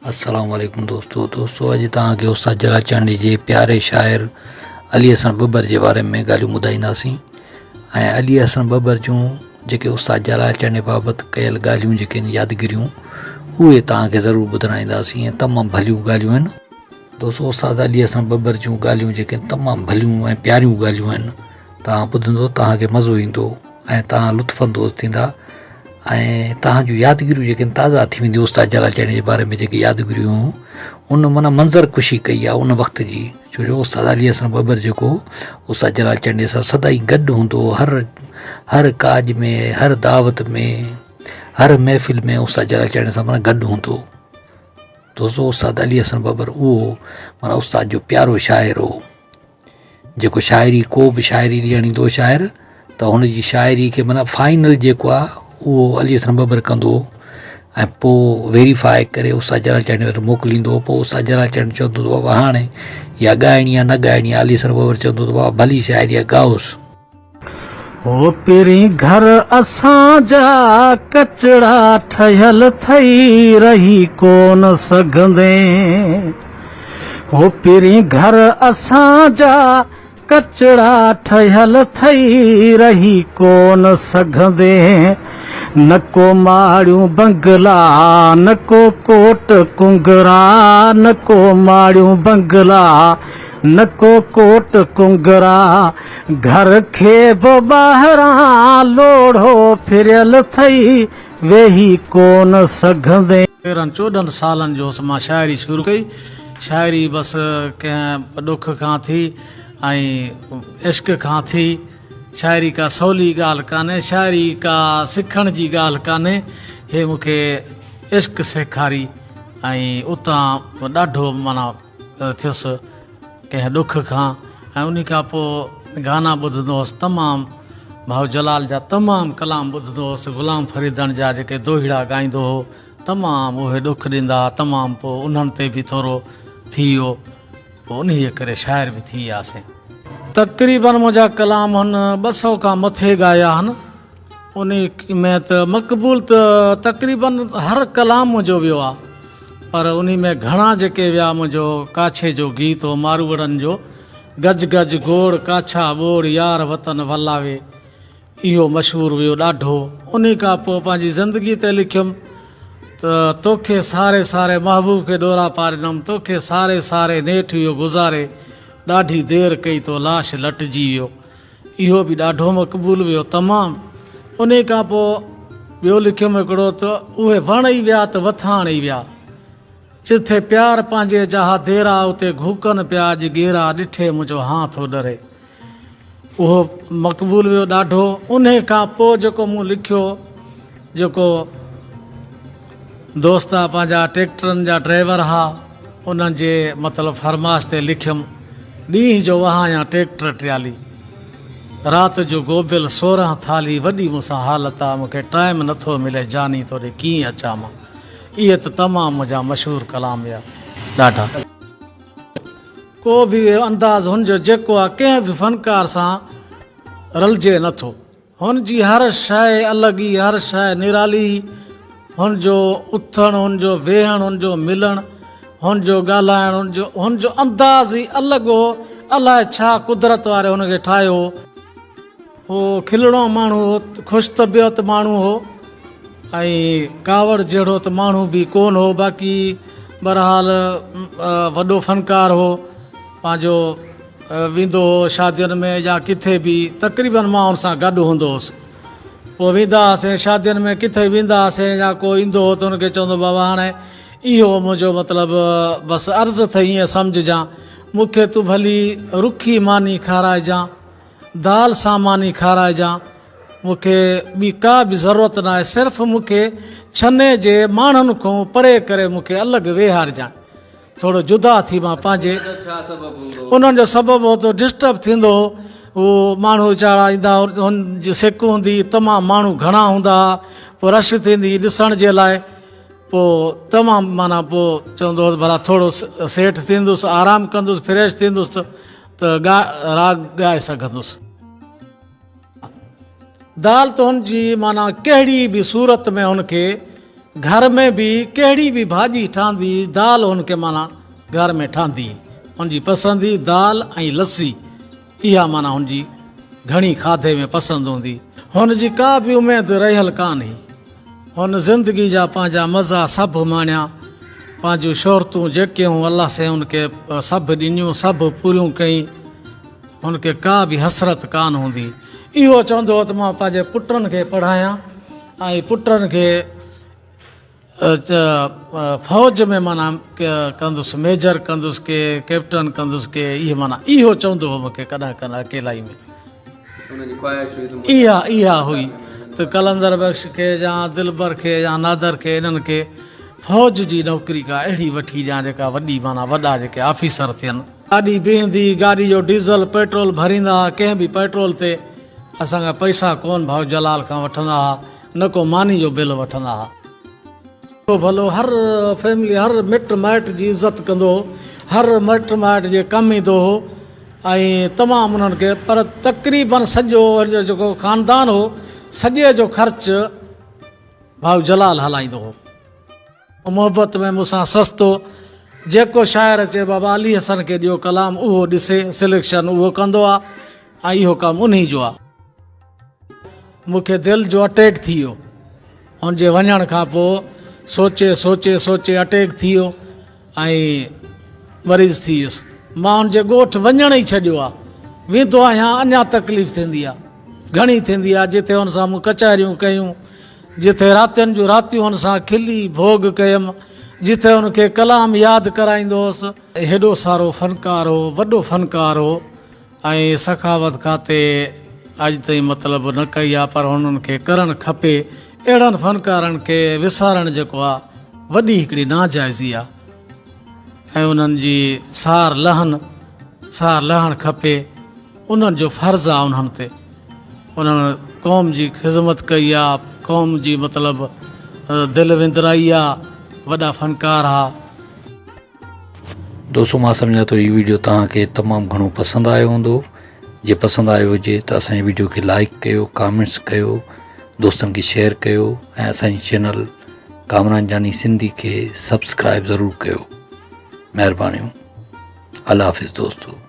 अस्सलाम वालेकुम दोस्तों अॼु तव्हांखे उस्ताद जलाल चांडी जे प्यारे शाइर अली हसन बब्बर जे बारे में ॻाल्हियूं ॿुधाईंदासीं। ऐं अली हसन बब्बर जूं जेके उस्ताद जलाल चांडी बाबति कयल ॻाल्हियूं जेके आहिनि यादगिरियूं उहे तव्हांखे ज़रूरु ॿुधाईंदासीं ऐं तमामु भलियूं ॻाल्हियूं आहिनि। दोस्तों उस्ताद अली हसन बब्बर जूं ॻाल्हियूं जेके आहिनि तमामु भलियूं ऐं प्यारियूं ॻाल्हियूं आहिनि। तव्हां ॿुधंदो तव्हांखे मज़ो ईंदो ऐं तव्हां लुत्फ़अंदोज़ थींदा ऐं तव्हांजूं यादगिरियूं जेके आहिनि ताज़ा थी वेंदियूं। उस्ताद जलाल चांडी जे बारे में जेके यादगिरियूं उन माना मंज़र ख़ुशी कई आहे उन वक़्त जी, छो जो उस्ताद अली हसन बब्बर जेको उस्ताद जलाल चांडी सां सदाईं गॾु हूंदो, हर काज में, हर दावत में, हर महफ़िल में उस्ताद जलाल चांडी सां माना गॾु हूंदो। दोस्तों उस्ताद अली हसन बब्बर उहो माना उस्ताद जो प्यारो शाइर हो, जेको शाइरी को बि शाइरी ॾियणु ईंदो शाइर त हुनजी शाइरी खे माना फाइनल जेको आहे उहो अली हसन बब्बर कंदो ऐं पोइ वेरीफाई करे उस्ताद जलाल चांडी वटि मोकिलींदो। पोइ उस्ताद जलाल चांडी चवंदो त बाबा हाणे इहा ॻाइणी आहे न ॻाइणी आहे। अली हसन बब्बर चवंदो त बाबा भली शाइरी आहे गाओसि। हो पहिरीं घर असांजा कचड़ा ठहियल थई रही कोन सघंदे, हो पहिरीं घर असांजा कचड़ा ठहियल थई रही कोन सघंदे, न को माड़ियूं बंगला न को कोट कुंगरा, न को माड़ियूं बंगला न को कोट कुंगरा, घर खे बि ॿाहिरां लोढ़ो फिरियल थई वेही कोन सघंदे। 13-14 सालनि जो मां शाइरी शुरू कई। शाइरी बसि कंहिं ॾुख खां थी ऐं इश्क खां थी। शाइरी का सवली ॻाल्हि कान्हे, शाइरी का सिखण जी ॻाल्हि कान्हे। हे मूंखे इश्क सेखारी ऐं उतां ॾाढो माना थियुसि कंहिं ॾुख खां। ऐं उन खां पोइ गाना ॿुधंदो हुउसि, तमामु भाऊ जलाल जा तमामु कलाम ॿुधंदो हुउसि। ग़ुलाम फरीदन जा जेके दोहिड़ा ॻाईंदो हो तमामु उहे ॾुख ॾींदा तमामु, पोइ उन्हनि ते बि थोरो थी वियो, पोइ उन करे शाइर बि थी वियासीं। तक़रीबन मुंहिंजा कलाम हुन 200 खां मथे ॻाया आहिनि। उन में त मक़बूल त तक़रीबन हर कलाम मुंहिंजो वियो आहे, पर उन में घणा जेके विया मुंहिंजो काछे जो गीत हो मारूवड़नि जो, गज गज गोड़ काछा ॿोड़ यार वतन वलावे, इहो मशहूरु वियो ॾाढो। उन खां पोइ पंहिंजी ज़िंदगी ते लिखियुमि त तोखे सारे सारे महबूब खे ॾोरा पारिनमि, तोखे सारे सारे नेठि वियो गुज़ारे, ॾाढी देरि कई तो लाश लटिजी वियो, इहो बि ॾाढो मक़बूल वियो तमामु। उन खां पोइ ॿियो लिखियुमि हिकिड़ो त उहे वण ई विया त वथाण ई विया, जिथे प्यार पंहिंजे जहा देरा उते घूकनि पिया अॼु गेरा, ॾिठे मुंहिंजो हां थो डरे, उहो मक़बूल वियो ॾाढो। उन खां पोइ जेको मूं लिखियो, जेको दोस्त पंहिंजा ट्रैक्टरनि जा ड्राइवर हुआ उन्हनि जे मतिलबु फरमाइश ते लिखियुमि, ॾींहं जो वहायां ट्रैक्टर ट्रियाली, राति जो गोबियल 16 थाली, वॾी मूंसां हालत आहे मूंखे टाइम नथो मिले जानी तोॾे कीअं अचां मां। इहे त तमामु मुंहिंजा मशहूरु कलाम हुआ ॾाढा। को बि अंदाज़ हुनजो जेको आहे कंहिं बि फ़नकार सां रलिजे नथो। हुनजी हर शइ अलॻि ई, हर शइ निराली, हुनजो उथणु, हुनजो वेहणु, हुनजो मिलणु, हुनजो ॻाल्हाइणु, हुनजो अंदाज़ ई अलॻि हो। अलाए छा कुदरत वारे हुनखे ठाहियो हो। खिलणो माण्हू हो, ख़ुशि तबियत माण्हू हो ऐं कावड़ जहिड़ो त माण्हू बि कोन हो। बाक़ी बहरहाल वॾो फ़नकार हो, पंहिंजो वेंदो हो शादियुनि में या किथे बि, तक़रीबन मां हुन सां गॾु हूंदो हुउसि। पोइ वेंदा हुआसीं शादियुनि में, किथे वेंदा हुआसीं या को ईंदो हो त हुनखे चवंदो बाबा हाणे इहो मुंहिंजो मतिलबु बसि अर्ज़ु अथई, ईअं सम्झजां, मूंखे तूं भली रुखी मानी खाराइजां, दाल सां मानी खाराइजां, मूंखे ॿी का बि ज़रूरत न आहे, सिर्फ़ु मूंखे छने जे माण्हुनि खां परे करे मूंखे अलॻि वेहारजांइ, थोरो जुदा थी मां पंहिंजे। उन्हनि जो सबबु हो त डिस्टर्ब थींदो हो, उहो माण्हू वीचारा ईंदा, हुनजी सिक हूंदी, तमामु माण्हू घणा हूंदा, पोइ रश थींदी ॾिसण जे लाइ, पोइ तमामु माना पोइ चवंदो हो भला थोरो सेठ थींदुसि, आराम कंदुसि, फ्रेश थींदुसि त राग ॻाए सघंदुसि। दाल त हुनजी माना कहिड़ी बि सूरत में हुनखे घर में भी कहिड़ी बि भाॼी ठहंदी दाल हुनखे माना घर में ठहंदी हुनजी पसंदी दाल ऐं लस्सी इहा माना हुनजी घणी खाधे में पसंदि हूंदी हुनजी का बि उमेदु रहियल कान हुई हुन ज़िंदगी जा पंहिंजा मज़ा सभु माणिया पंहिंजूं शोहरतूं जेके हूं अलाह से हुनखे सभु ॾिनियूं सभु पूरियूं कई हुनखे का बि हसरत कान हूंदी इहो चवंदो हो त मां पंहिंजे पुटनि खे पढ़ायां ऐं पुटनि खे फौज में माना कंदुसि मेजर कंदुसि के कैप्टन कंदुसि के इहे माना इहो चवंदो हो मूंखे कॾहिं कॾहिं अकेलाई में इहा हुई त कलंदर बख्श खे या दिलबर खे या नादर खे इन्हनि खे फौज जी नौकिरी का अहिड़ी वठी ॾियां जेका वॾी माना वॾा जेके ऑफिसर थियनि गाॾी बीहंदी गाॾी जो डीज़ल पेट्रोल भरींदा हुआ कंहिं बि पेट्रोल ते असांखा पैसा कोन भाऊ जलाल खां वठंदा हुआ न को मानी जो बिल वठंदा हुआ भलो हर फैमिली हर मिट माइट जी इज़त कंदो हो हर मिट माइट जे कमु ईंदो हो ऐं तमामु उन्हनि खे पर तक़रीबन सॼो जेको ख़ानदान हो सॼे जो ख़र्च भाऊ जलाल हलाईंदो हो मोहबत में मूंसां सस्तो जेको शाइर अचे बाबा अली हसन खे ॾियो कलाम उहो ॾिसे सिलेक्शन उहो कंदो आहे ऐं इहो कमु उन्ही जो आहे मूंखे दिलि जो अटैक थी वियो हुनजे वञण खां पोइ सोचे सोचे सोचे अटैक थी वियो ऐं मरीज़ थी वियुसि मां हुनजे ॻोठ वञण ई छॾियो आहे वेंदो आहियां अञा तकलीफ़ थींदी आहे घणी थींदी आहे जिते हुन सां मूं कचहरियूं कयूं जिथे रातियुनि जूं रातियूं हुन सां खिली भोग कयमि जिथे हुनखे कलाम यादि कराईंदो हुउसि हेॾो सारो फ़नकार हो वॾो फ़नकार हो ऐं सखावत खाते अॼु ताईं मतिलबु न कई आहे पर हुननि खे करणु खपे अहिड़नि फ़नकारनि खे विसारणु जेको आहे वॾी हिकिड़ी नाजाइज़ी आहे ऐं उन्हनि जी सार लहणु खपे उन्हनि जो फ़र्ज़ु आहे उन्हनि ते उन्हनि क़ौम जी ख़िदमत कई आहे क़ौम जी मतिलबु दिलि विंदराई आहे वॾा फ़नकार हा दोस्तों मां सम्झां थो हीउ वीडियो तव्हांखे तमामु घणो पसंदि आयो हूंदो जे पसंदि आयो हुजे त असांजे वीडियो खे लाइक कयो कमेंट्स कयो दोस्तनि खे शेयर कयो ऐं असांजी चैनल कामरान जानी सिंधी खे सब्सक्राइब ज़रूरु कयो महिरबानियूं अल्लाह हाफ़िज़ दोस्तो